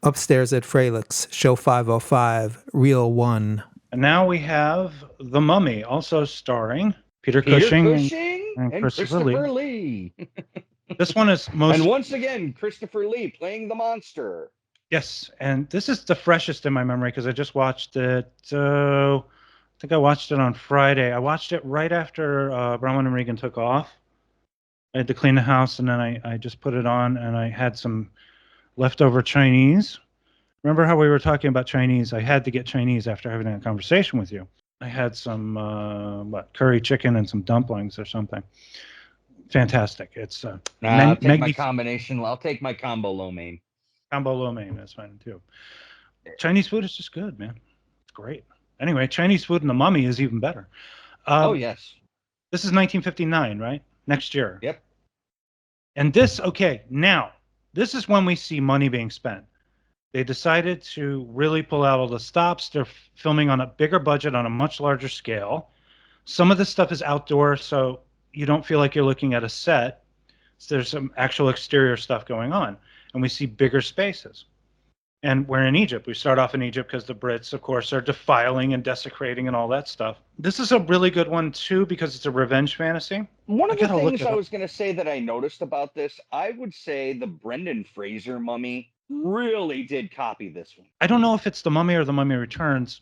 Upstairs at Froelich's, show 505, Reel 1. And now we have The Mummy, also starring Peter Peter Cushing and Christopher Lee. This one is most... And once again, Christopher Lee playing the monster. Yes, and this is the freshest in my memory because I just watched it. I think I watched it on Friday. I watched it right after Bronwyn and Regan took off. I had to clean the house, and then I just put it on, and I had some leftover Chinese. Remember how we were talking about Chinese? I had to get Chinese after having a conversation with you. I had some curry chicken and some dumplings or something. Fantastic. It's I'll take my combination. I'll take my combo lo mein. Combo lo mein, that's fine too. Chinese food is just good, man. It's great. Anyway, Chinese food in The Mummy is even better. Oh yes. This is 1959, right? Next year. Yep. And this is when we see money being spent. They decided to really pull out all the stops. They're filming on a bigger budget on a much larger scale. Some of this stuff is outdoor, so you don't feel like you're looking at a set. So there's some actual exterior stuff going on, and we see bigger spaces. And we're in Egypt. We start off in Egypt because the Brits, of course, are defiling and desecrating and all that stuff. This is a really good one, too, because it's a revenge fantasy. One of the things I was going to say that I noticed about this, I would say the Brendan Fraser Mummy really did copy this one. I don't know if it's The Mummy or The Mummy Returns,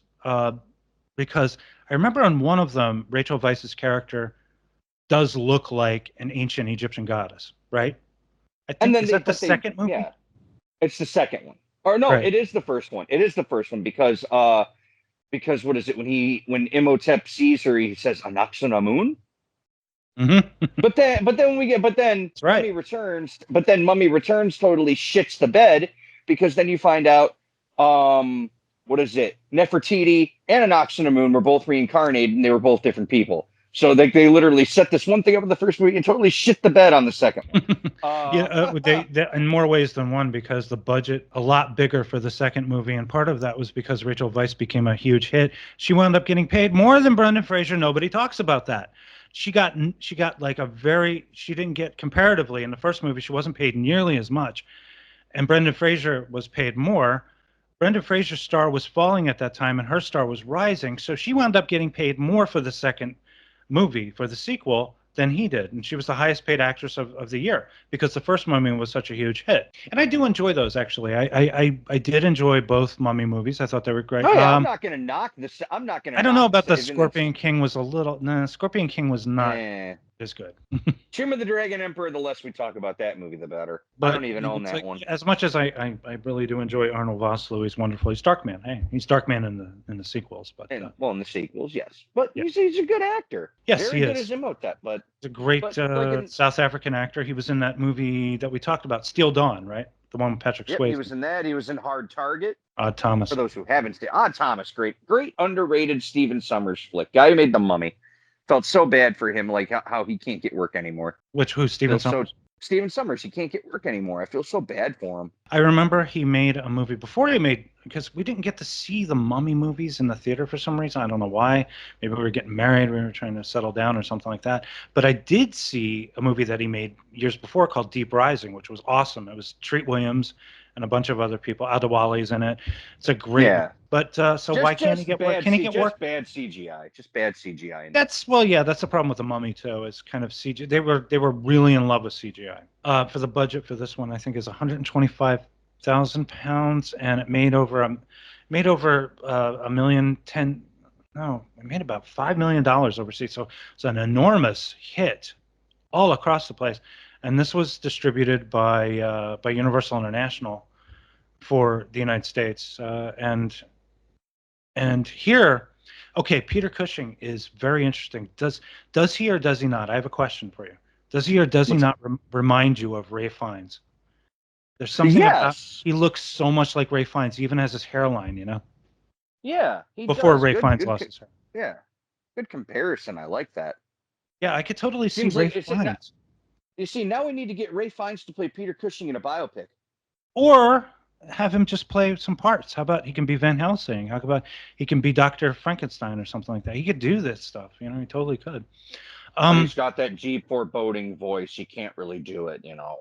because I remember on one of them, Rachel Weisz's character does look like an ancient Egyptian goddess, right? I think, is that the second movie? Yeah, it's the second one. Or no, right. It is the first one. It is the first one because what is it when Imhotep sees her, he says Anaxunamun. Mm-hmm. but then right. Mummy Returns. But then Mummy Returns totally shits the bed because then you find out what is it? Nefertiti and Anaxunamun were both reincarnated and they were both different people. So they literally set this one thing up in the first movie and totally shit the bed on the second one. They in more ways than one, because the budget a lot bigger for the second movie, and part of that was because Rachel Weisz became a huge hit. She wound up getting paid more than Brendan Fraser. Nobody talks about that. She got like she didn't get, comparatively in the first movie, she wasn't paid nearly as much, and Brendan Fraser was paid more. Brendan Fraser's star was falling at that time, and her star was rising, so she wound up getting paid more for the second movie, for the sequel, than he did, and she was the highest paid actress of the year because the first Mummy was such a huge hit. And I do enjoy those, actually. I did enjoy both Mummy movies. I thought they were great. Oh yeah, I'm not going to knock this. I'm not going to. I don't know about the Scorpion King. Was a little. Nah, Scorpion King was not as good. Tomb of the Dragon Emperor. The less we talk about that movie, the better. But I don't even own that one. As much as I really do enjoy Arnold Vosloo, he's wonderful. He's Darkman. Hey, he's Darkman in the sequels, but in the sequels, yes. But he's a good actor. Yes, very he good is. As Imhotep, but he's a great South African actor. He was in that movie that we talked about, Steel Dawn, right? The one with Patrick Swayze. He was in that. He was in Hard Target. Odd Thomas. For those who haven't seen Odd Thomas, great underrated Stephen Sommers flick. Guy who made The Mummy. Felt so bad for him, like how he can't get work anymore. Who's Stephen Sommers? Stephen Sommers, he can't get work anymore. I feel so bad for him. I remember he made a movie because we didn't get to see the Mummy movies in the theater for some reason. I don't know why. Maybe we were getting married, we were trying to settle down or something like that. But I did see a movie that he made years before called Deep Rising, which was awesome. It was Treat Williams and a bunch of other people. Adewale's in it. It's a great. Yeah. But why can't he get work? Can he get work? Bad CGI. Just bad CGI. That's the problem with the Mummy too. It's kind of CGI. They were really in love with CGI. For the budget for this one, I think is £125,000, and it made over $1.1 million. It made about $5 million overseas. So it's an enormous hit all across the place. And this was distributed by Universal International for the United States. And here, okay, Peter Cushing is very interesting. Does he or does he not? I have a question for you. Does he or does he not remind you of Ralph Fiennes? There's something about he looks so much like Ralph Fiennes. He even has his hairline, you know? Yeah. Before Ralph Fiennes lost his hair. Yeah. Good comparison. I like that. Yeah, I could totally see Ralph Fiennes. You see, now we need to get Ralph Fiennes to play Peter Cushing in a biopic. Or have him just play some parts. How about he can be Van Helsing? How about he can be Dr. Frankenstein or something like that? He could do this stuff. You know, he totally could. He's got that G foreboding voice. You can't really do it, you know.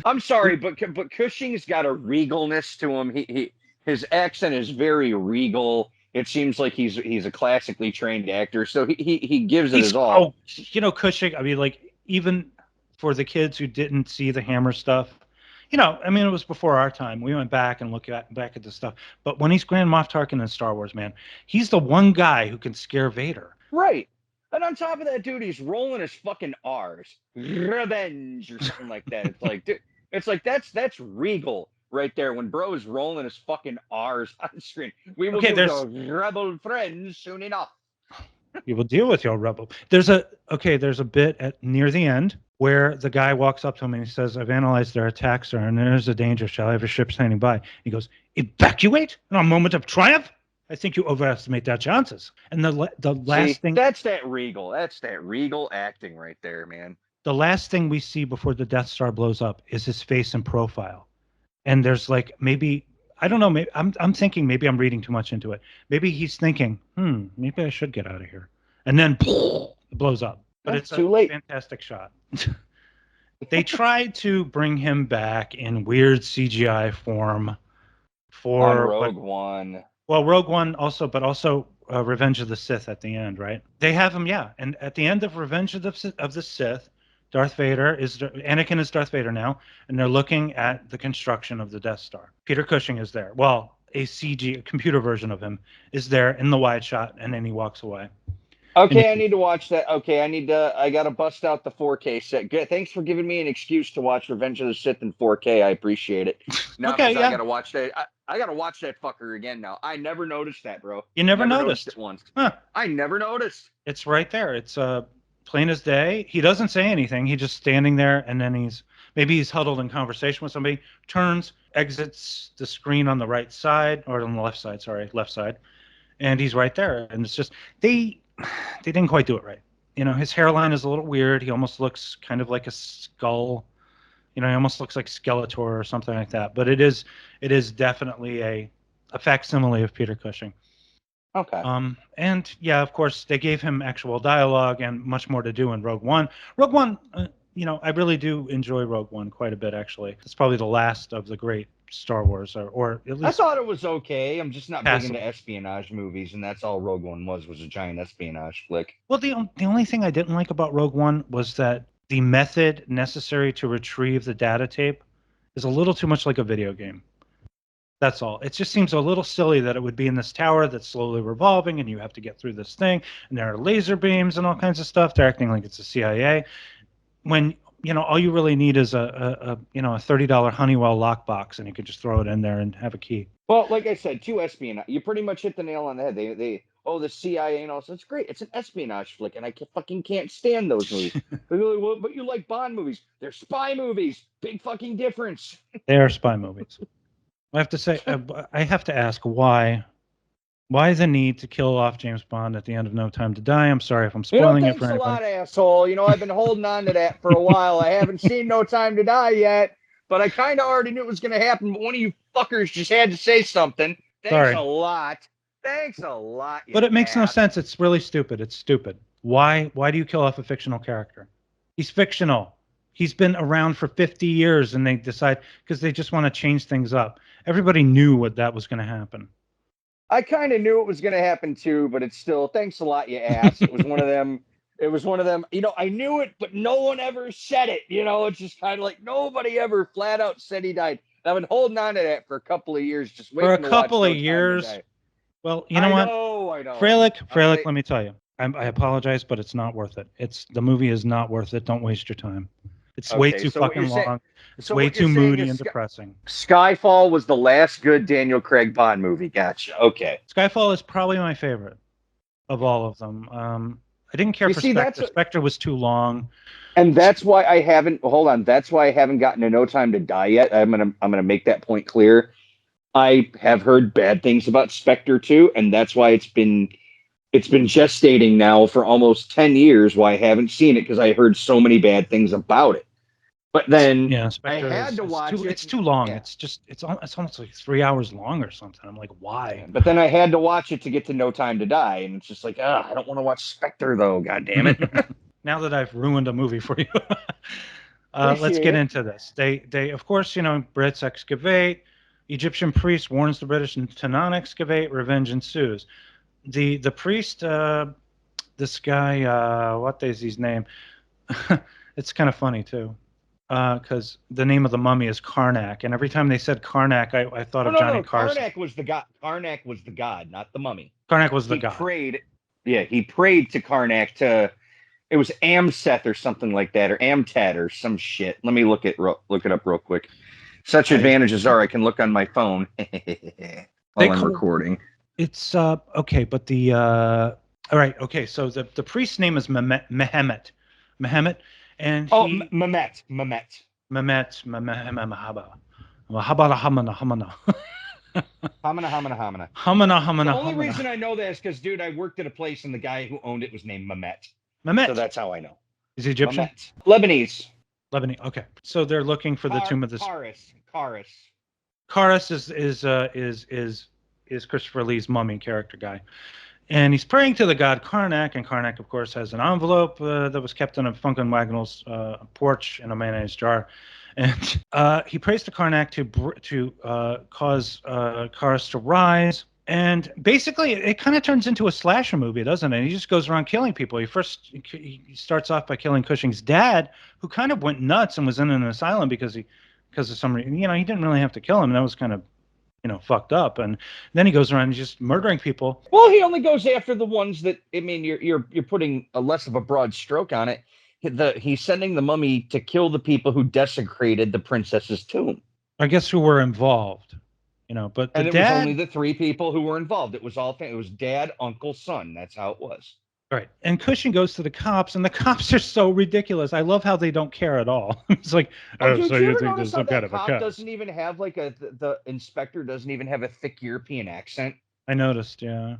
I'm sorry, but Cushing's got a regalness to him. His accent is very regal. It seems like he's a classically trained actor, so he gives it his all. Cushing. I mean, like even for the kids who didn't see the Hammer stuff, I mean, it was before our time. We went back and looked back at the stuff. But when he's Grand Moff Tarkin in Star Wars, man, he's the one guy who can scare Vader. Right. And on top of that, dude, he's rolling his fucking R's. Revenge or something like that. It's like, dude, that's regal right there when bro is rolling his fucking R's on the screen. We will do the rebel friends soon enough. You will deal with your rebel. There's a bit near the end where the guy walks up to him and he says, "I've analyzed their attacks, sir, and there's a danger. Shall I have a ship standing by?" He goes, "Evacuate in a moment of triumph? I think you overestimate their chances." And the last thing, that's that regal acting right there, man. The last thing we see before the Death Star blows up is his face and profile. And there's like maybe I don't know. Maybe I'm thinking maybe I'm reading too much into it. Maybe he's thinking, maybe I should get out of here. And then it blows up. But it's too late. Fantastic shot. They tried to bring him back in weird CGI form for Rogue One. Well, Rogue One also, but also Revenge of the Sith at the end, right? They have him, yeah. And at the end of Revenge of the Sith, Anakin is Darth Vader now, and they're looking at the construction of the Death Star. Peter Cushing is there. Well, a computer version of him is there in the wide shot, and then he walks away. Okay, I need to watch that. Okay, I got to bust out the 4K set. Good. Thanks for giving me an excuse to watch Revenge of the Sith in 4K. I appreciate it. Now, okay, yeah. I got to watch that. I got to watch that fucker again now. I never noticed that, bro. You never noticed it once. Huh. I never noticed. It's right there. It's plain as day. He doesn't say anything. He's just standing there, and then he's huddled in conversation with somebody, turns, exits the screen on the right side, or on the left side, and he's right there. And it's just, they didn't quite do it right. His hairline is a little weird. He almost looks kind of like a skull. He almost looks like Skeletor or something like that. But it is definitely a facsimile of Peter Cushing. Okay. And yeah, of course, they gave him actual dialogue and much more to do in Rogue One. Rogue One, I really do enjoy Rogue One quite a bit, actually. It's probably the last of the great Star Wars, or at least I thought it was okay. I'm just not big into espionage movies, and that's all Rogue One was a giant espionage flick. Well, the only thing I didn't like about Rogue One was that the method necessary to retrieve the data tape is a little too much like a video game. That's all. It just seems a little silly that it would be in this tower that's slowly revolving, and you have to get through this thing, and there are laser beams and all kinds of stuff. They're acting like it's the CIA. When all you really need is a $30 Honeywell lockbox, and you can just throw it in there and have a key. Well, like I said, two espionage. You pretty much hit the nail on the head. The CIA and all. So it's great. It's an espionage flick, and I fucking can't stand those movies. But you like Bond movies? They're spy movies. Big fucking difference. They are spy movies. I have to say, I have to ask why the need to kill off James Bond at the end of No Time to Die? I'm sorry if I'm spoiling it for anybody. Thanks a lot, asshole. I've been holding on to that for a while. I haven't seen No Time to Die yet, but I kind of already knew it was going to happen. But one of you fuckers just had to say something. Thanks a lot. But it makes no sense. It's really stupid. It's stupid. Why do you kill off a fictional character? He's fictional. He's been around for 50 years, and they decide because they just want to change things up. Everybody knew what that was going to happen. I kind of knew it was going to happen too, but it's still, thanks a lot, you ass. It was one of them. I knew it, but no one ever said it. It's just kind of like nobody ever flat out said he died. I've been holding on to that for a couple of years, just waiting for a couple of years. Well, you know what? I know. Froelich, let me tell you. I apologize, but it's not worth it. The movie is not worth it. Don't waste your time. It's way too fucking long. It's way too moody and depressing. Skyfall was the last good Daniel Craig Bond movie. Gotcha. Okay. Skyfall is probably my favorite of all of them. I didn't care for Spectre. Spectre was too long. And that's why I haven't. Hold on. That's why I haven't gotten to No Time to Die yet. I'm gonna make that point clear. I have heard bad things about Spectre too, and that's why it's been gestating now for almost 10 years why I haven't seen it, because I heard so many bad things about it. But then I had to watch it. It's too long. Yeah. It's almost like 3 hours long or something. I'm like, why? But then I had to watch it to get to No Time to Die, and it's just like, I don't want to watch Spectre though. God damn it. now that I've ruined a movie for you, let's Appreciate get it. into this. They, of course, Brits excavate. Egyptian priest warns the British to not excavate. Revenge ensues. The priest, this guy, what is his name? It's kind of funny too, because the name of the mummy is Karnak, and every time they said Karnak, I thought of Johnny No. Carson. Karnak was the god. Karnak was the god, not the mummy. Karnak was the He god. prayed. Yeah, he prayed to Karnak to. It was Amseth or something like that, or Amtat or some shit. Let me look it up real quick. Such advantages are I can look on my phone while I'm recording. It's okay, but the all right, okay. So the priest's name is Mehmet, and he Mehmet. Mahaba, Mahabala Hamana Hamana. Hamana. Hamana. The only reason I know that is because, dude, I worked at a place and the guy who owned it was named Mehmet. So that's how I know. Is he Egyptian? Mehmet. Lebanese. Okay. So they're looking for the tomb of this. Carreras is Christopher Lee's mummy character guy. And he's praying to the god Karnak, and Karnak, of course, has an envelope that was kept on a Funkin' Wagnall's porch in a mayonnaise jar. And he prays to Karnak to cause Carreras to rise. And basically, it kind of turns into a slasher movie, doesn't it? He just goes around killing people. He starts off by killing Cushing's dad, who kind of went nuts and was in an asylum because of some reason. He didn't really have to kill him. That was kind of fucked up. And then he goes around just murdering people. Well, he only goes after the ones that, I mean, you're putting a less of a broad stroke on it. He's sending the mummy to kill the people who desecrated the princess's tomb. I guess who were involved, but and it was only the three people who were involved. It was it was dad, uncle, son. That's how it was. Right. And Cushing goes to the cops, and the cops are so ridiculous. I love how they don't care at all. It's like, so you think there's some kind of a cop doesn't even have the inspector doesn't even have a thick European accent? I noticed, yeah.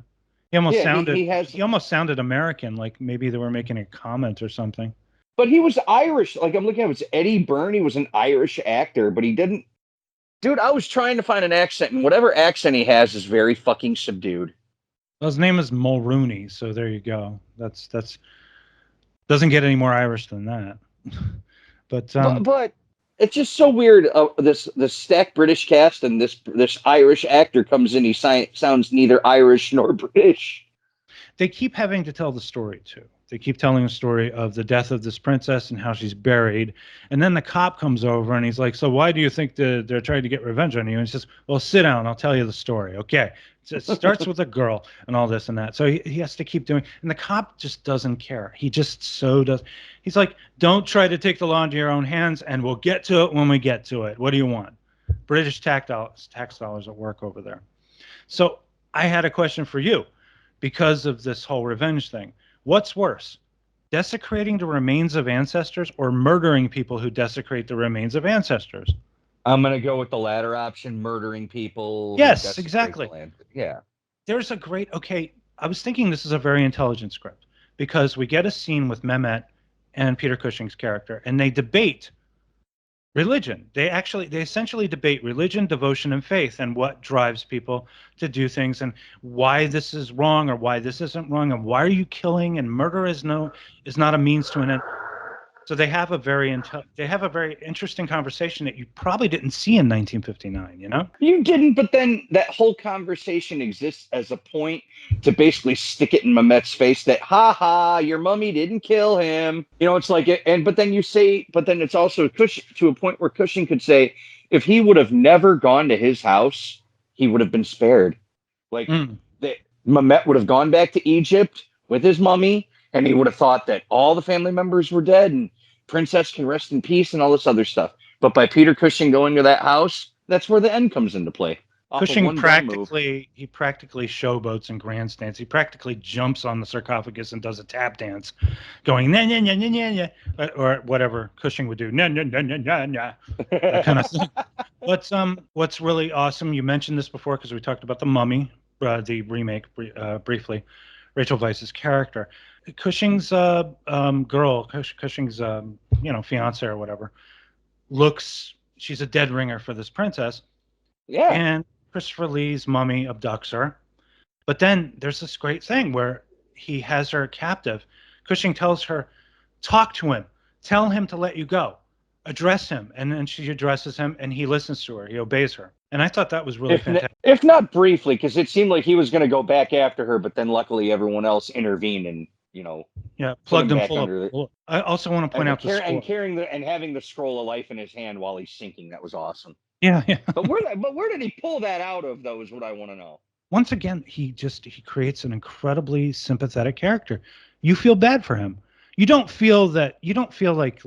He almost sounded American, like maybe they were making a comment or something. But he was Irish. Like I'm looking at it, it's Eddie Byrne. He was an Irish actor, but he didn't. Dude, I was trying to find an accent, and whatever accent he has is very fucking subdued. Well, his name is Mulrooney, so there you go. That's doesn't get any more Irish than that. But it's just so weird. This stacked British cast and this Irish actor comes in. He sounds neither Irish nor British. They keep having to tell the story too. They keep telling a story of the death of this princess and how she's buried. And then the cop comes over and he's like, so why do you think they're trying to get revenge on you? And he says, well, sit down. I'll tell you the story. Okay. So it starts with a girl and all this and that. So he has to keep doing. And the cop just doesn't care. He just so does. He's like, don't try to take the law into your own hands, and we'll get to it when we get to it. What do you want? British tax dollars at work over there. So I had a question for you because of this whole revenge thing. What's worse, desecrating the remains of ancestors or murdering people who desecrate the remains of ancestors? I'm going to go with the latter option, murdering people. Yes, exactly. Yeah. There's I was thinking this is a very intelligent script because we get a scene with Mehmet and Peter Cushing's character, and they debate religion. They essentially debate religion, devotion, and faith, and what drives people to do things, and why this is wrong or why this isn't wrong, and why are you killing, and murder is not a means to an end. So they have a very interesting conversation that you probably didn't see in 1959. You didn't, but then that whole conversation exists as a point to basically stick it in Mehmet's face that, ha, your mummy didn't kill him. It's like it, but then it's also to a point where Cushing could say, if he would have never gone to his house, he would have been spared. Like Mehmet would have gone back to Egypt with his mummy, and he would have thought that all the family members were dead and Princess can rest in peace and all this other stuff. But by Peter Cushing going to that house, that's where the end comes into play. Cushing practically showboats and grandstands. He practically jumps on the sarcophagus and does a tap dance, going nah, nah, nah, nah, nah, nah, or whatever Cushing would do, nah, nah, nah, nah, nah, nah, that kind of thing. What's really awesome, you mentioned this before because we talked about The Mummy, the remake briefly, Rachel Weisz's character. Cushing's girl, Cushing's fiance or whatever, she's a dead ringer for this princess. Yeah. And Christopher Lee's mummy abducts her. But then there's this great thing where he has her captive. Cushing tells her, talk to him, tell him to let you go, address him. And then she addresses him and he listens to her. He obeys her. And I thought that was really fantastic. If not briefly, because it seemed like he was going to go back after her, but then luckily everyone else intervened and, plugged him full of. I also want to point out the score. And having the scroll of life in his hand while he's sinking. That was awesome. Yeah. But where did he pull that out of, though, is what I want to know. Once again, he creates an incredibly sympathetic character. You feel bad for him. You don't feel like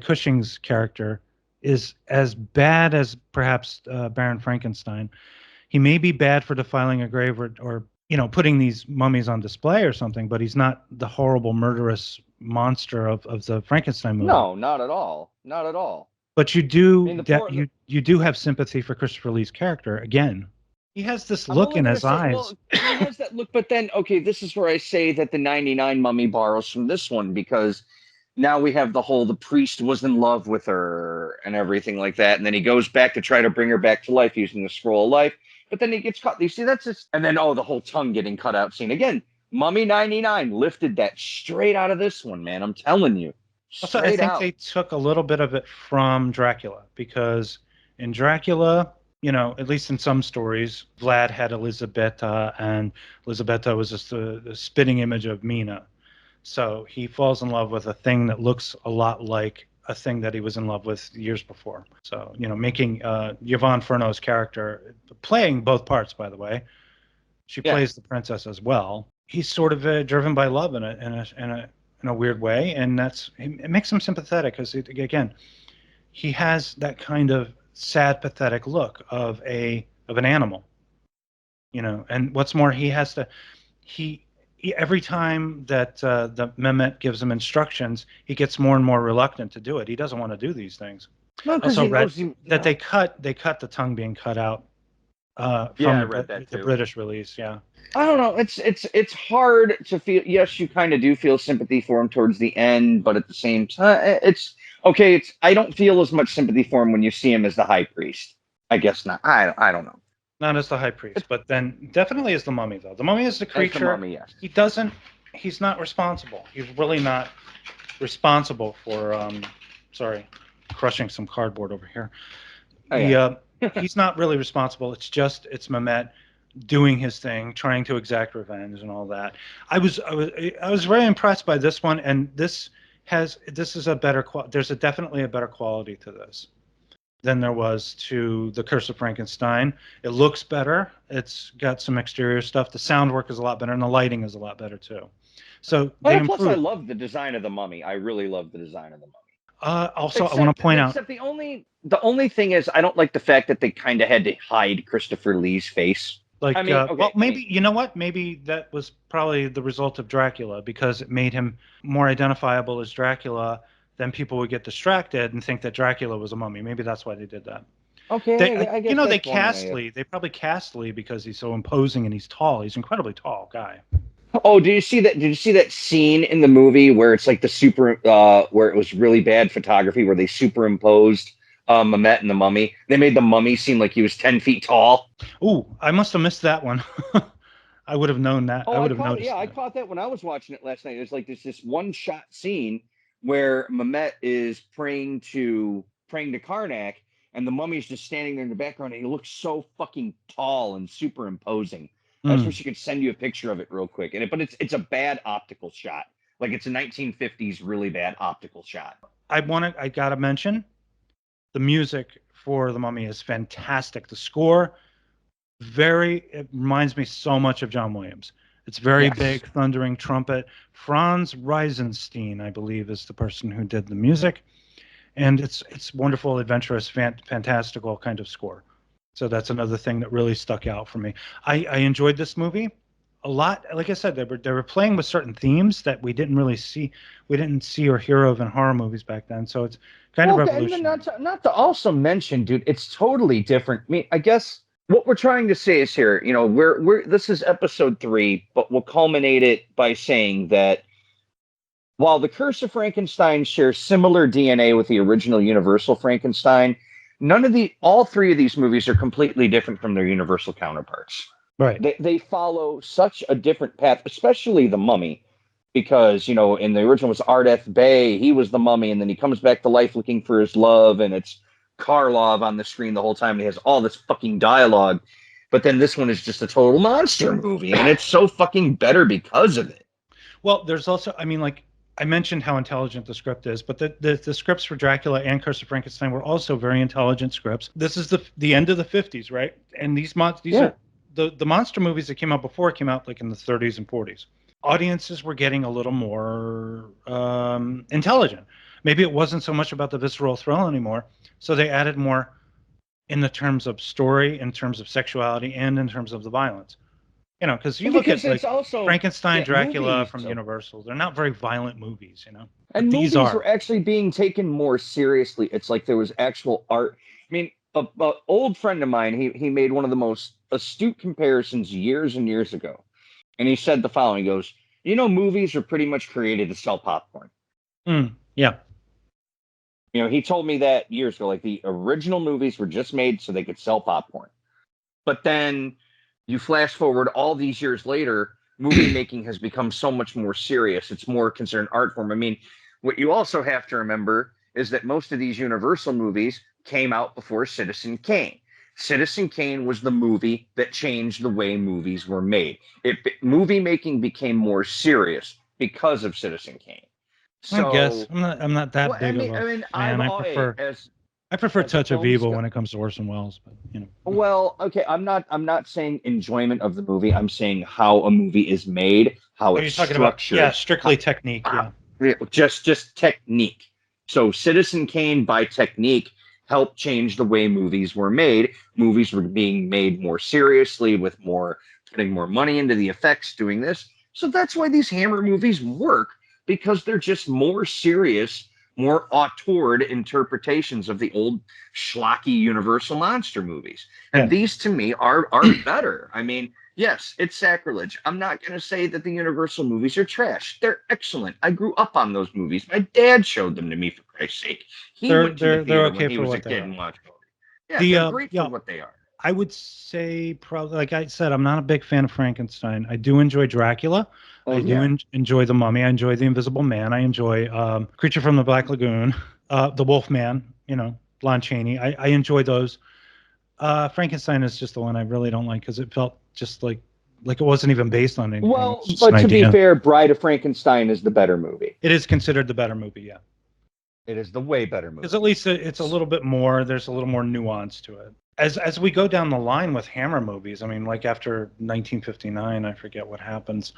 Cushing's character is as bad as perhaps Baron Frankenstein. He may be bad for defiling a grave or putting these mummies on display or something, but he's not the horrible murderous monster of the Frankenstein movie. No, not at all. Not at all. But you do you do have sympathy for Christopher Lee's character again. He has this look in his eyes. Well, he has that look, but then, okay, this is where I say that the 99 mummy borrows from this one, because now we have the priest was in love with her and everything like that, and then he goes back to try to bring her back to life using the scroll of life, but then he gets cut. You see, that's just, and then, the whole tongue getting cut out scene. Again, Mummy 99 lifted that straight out of this one, man. I'm telling you. Also, I think they took a little bit of it from Dracula, because in Dracula, at least in some stories, Vlad had Elisabetta, and Elisabetta was just the spitting image of Mina. So he falls in love with a thing that looks a lot like a thing that he was in love with years before. So, making Yvonne Furneaux's character, playing both parts, by the way. She plays the princess as well. He's sort of driven by love in a weird way, and it makes him sympathetic, because, again, he has that kind of sad, pathetic look of an animal, and what's more, every time that the Mehmet gives him instructions, he gets more and more reluctant to do it. He doesn't want to do these things. No, because he read that they cut the tongue being cut out from the British release. Yeah. I don't know. It's hard to feel. Yes, you kind of do feel sympathy for him towards the end, but at the same time, it's okay. I don't feel as much sympathy for him when you see him as the high priest. I guess not. I don't know. Not as the high priest, but then definitely as the mummy, though. The mummy is the creature. The mummy, yes. He's not responsible. He's really not responsible for. Sorry, crushing some cardboard over here. Oh, yeah. He's not really responsible. It's Mehmet doing his thing, trying to exact revenge and all that. I was very impressed by this one, and there's definitely a better quality to this than there was to The Curse of Frankenstein. It looks better. It's got some exterior stuff. The sound work is a lot better, and the lighting is a lot better too. So plus, I love the design of the mummy. I really love the design of the mummy. Also, I want to point out. Except the only thing is, I don't like the fact that they kind of had to hide Christopher Lee's face. Maybe you know what? Maybe that was probably the result of Dracula, because it made him more identifiable as Dracula. Then people would get distracted and think that Dracula was a mummy. Maybe that's why they did that. Okay, I guess they cast Lee. They probably cast Lee because he's so imposing and he's tall. He's an incredibly tall guy. Oh, did you see that? Did you see that scene in the movie where it's like where it was really bad photography, where they superimposed Mehmet and the mummy? They made the mummy seem like he was 10 feet tall. Ooh, I must have missed that one. I would have known that. I would have noticed. Yeah, I caught that when I was watching it last night. There's this one shot scene where Mehmet is praying to Karnak, and the mummy's just standing there in the background, and he looks so fucking tall and superimposing. I wish you could send you a picture of it real quick. But it's a bad optical shot. Like, it's a 1950s really bad optical shot. I gotta mention, the music for The Mummy is fantastic. The score, it reminds me so much of John Williams. It's very big, thundering trumpet. Franz Reisenstein, I believe, is the person who did the music. And it's wonderful, adventurous, fantastical kind of score. So that's another thing that really stuck out for me. I enjoyed this movie a lot. Like I said, they were playing with certain themes that we didn't see or hear of in horror movies back then. So it's kind of revolutionary. Not to also mention, dude, it's totally different. I mean, I guess what we're trying to say is here, this is episode 3, but we'll culminate it by saying that while The Curse of Frankenstein shares similar DNA with the original Universal Frankenstein, all 3 of these movies are completely different from their Universal counterparts. Right. They follow such a different path, especially The Mummy. because, you know, in the original was Ardeth Bay, he was the mummy, and then he comes back to life looking for his love, and it's Karlov on the screen the whole time, and he has all this fucking dialogue. But then this one is just a total monster movie, and it's so fucking better because of it. Well, there's also, I mean, like I mentioned how intelligent the script is, but the scripts for Dracula and Curse of Frankenstein were also very intelligent scripts. This is the end of the 50s, right? And these are the monster movies that came out before came out like in the 30s and 40s. Audiences were getting a little more intelligent. Maybe it wasn't so much about the visceral thrill anymore, so they added more in the terms of story, in terms of sexuality, and in terms of the violence. You know, because you look at like also, Frankenstein, Dracula from Universal, they're not very violent movies, you know. And movies were actually being taken more seriously. It's like there was actual art. I mean, an old friend of mine, he made one of the most astute comparisons years and years ago. And he said the following, he goes, you know, movies are pretty much created to sell popcorn. Yeah. You know, he told me that years ago, like the original movies were just made so they could sell popcorn. But then you flash forward all these years later, movie making has become so much more serious. It's more considered an art form. I mean, what you also have to remember is that most of these Universal movies came out before Citizen Kane. Citizen Kane was the movie that changed the way movies were made. Movie making became more serious because of Citizen Kane. So, I guess I'm not that big of a fan. I prefer Touch of Evil when it comes to Orson Welles, but you know. Well, okay, I'm not saying enjoyment of the movie. I'm saying how a movie is made, how it's structured. Yeah, strictly technique. Yeah, just technique. So Citizen Kane by technique helped change the way movies were made. Movies were being made more seriously, with putting more money into the effects, doing this. So that's why these Hammer movies work, because they're just more serious, more auteured interpretations of the old schlocky Universal monster movies. And these, to me, are better. I mean, yes, it's sacrilege. I'm not going to say that the Universal movies are trash. They're excellent. I grew up on those movies. My dad showed them to me, for Christ's sake. He went to the theater when he was a kid and watched them. Yeah, they're great for what they are. I would say probably, like I said, I'm not a big fan of Frankenstein. I do enjoy Dracula. I do enjoy The Mummy. I enjoy The Invisible Man. I enjoy Creature from the Black Lagoon, The Wolf Man, you know, Lon Chaney. I enjoy those. Frankenstein is just the one I really don't like, because it felt just like it wasn't even based on anything. Well, but to be fair, Bride of Frankenstein is the better movie. It is considered the better movie, yeah. It is the way better movie. Because at least it's a little bit more, there's a little more nuance to it. As we go down the line with Hammer movies, I mean, like after 1959, I forget what happens.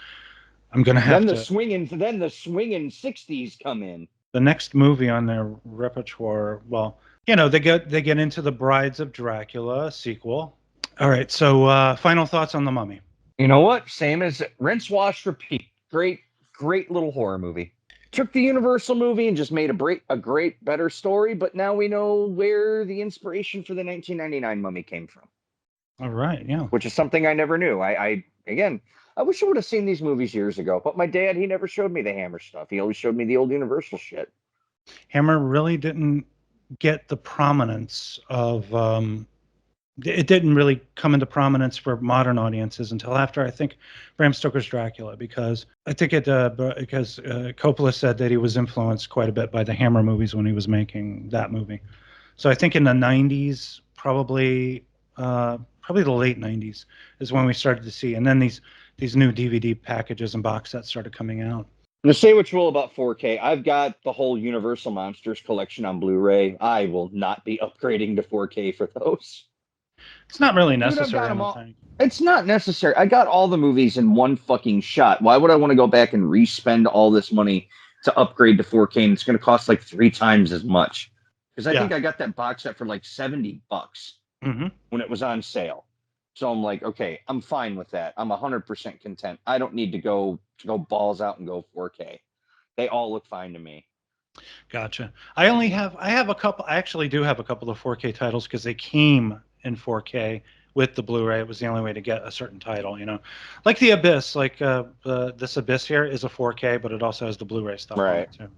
I'm gonna have then the swinging 60s come in. The next movie on their repertoire, well, you know, they get into the Brides of Dracula sequel. All right, so final thoughts on The Mummy. You know what? Same as rinse, wash, repeat. Great little horror movie. Took the Universal movie and just made a great, better story, but now we know where the inspiration for the 1999 Mummy came from. All right, yeah. Which is something I never knew. I wish I would have seen these movies years ago, but my dad, he never showed me the Hammer stuff. He always showed me the old Universal shit. Hammer really didn't get the prominence of it didn't really come into prominence for modern audiences until after, I think, Bram Stoker's Dracula, because I think because Coppola said that he was influenced quite a bit by the Hammer movies when he was making that movie. So I think in the 90s, probably the late 90s is when we started to see, and then these new DVD packages and box sets started coming out. To say what you will about 4K, I've got the whole Universal Monsters collection on Blu-ray. I will not be upgrading to 4K for those. It's not really necessary. It's not necessary. I got all the movies in one fucking shot. Why would I want to go back and re-spend all this money to upgrade to 4K? And it's going to cost like 3 times as much. Because I think I got that box set for like $70 when it was on sale. So I'm like, okay, I'm fine with that. I'm 100% content. I don't need to go balls out and go 4K. They all look fine to me. Gotcha. I actually do have a couple of 4K titles because they came in 4K with the Blu-ray. It was the only way to get a certain title, you know, like The Abyss. Like this Abyss here is a 4K, but it also has the Bluray stuff on it too.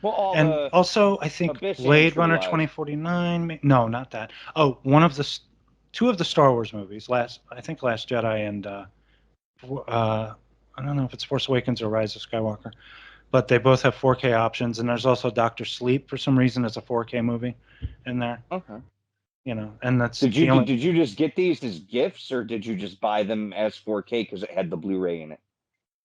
Well, also I think Blade Runner 2049. No, not that. Oh, two of the Star Wars movies. Last Jedi and I don't know if it's Force Awakens or Rise of Skywalker, but they both have 4K options, and there's also Doctor Sleep for some reason. It's a 4K movie in there. Okay. And that's Did the only. you just get these as gifts, or did you just buy them as 4K because it had the Blu-ray in it?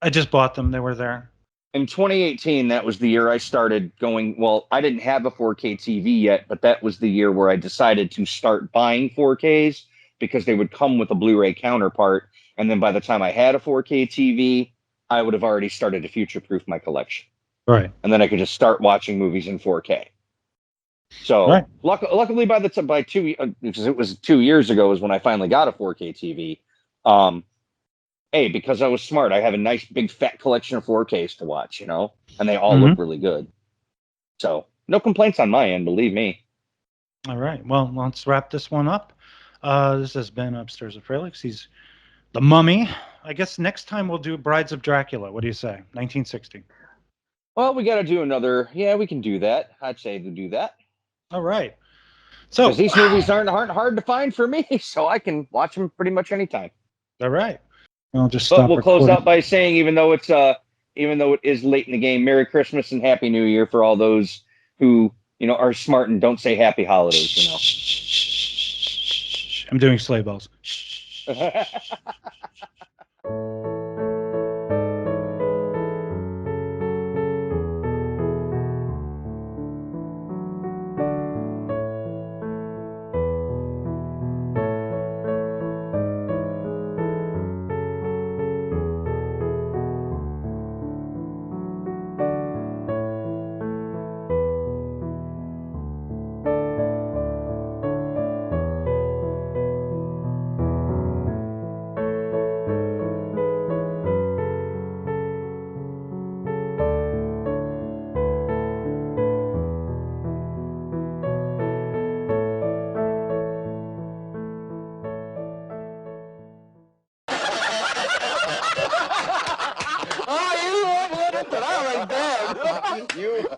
I just bought them. They were there. In 2018, that was the year I started going. Well, I didn't have a 4K TV yet, but that was the year where I decided to start buying 4Ks because they would come with a Blu-ray counterpart. And then by the time I had a 4K TV, I would have already started to future-proof my collection. Right. And then I could just start watching movies in 4K. So Right. luckily, because it was 2 years ago, is when I finally got a 4K TV. Hey, because I was smart, I have a nice big fat collection of 4Ks to watch, and they all look really good. So no complaints on my end, believe me. All right. Well, let's wrap this one up. This has been Upstairs with Froelich. He's The Mummy. I guess next time we'll do Brides of Dracula. What do you say? 1960. Well, we got to do another. Yeah, we can do that. I'd say to do that. All right. So because these movies aren't hard to find for me, so I can watch them pretty much anytime. All right. I'll just But stop. we'll close out by saying, even though it is late in the game, Merry Christmas and Happy New Year for all those who are smart and don't say Happy Holidays. I'm doing sleigh bells. Oh, you wouldn't, but I was dead. You.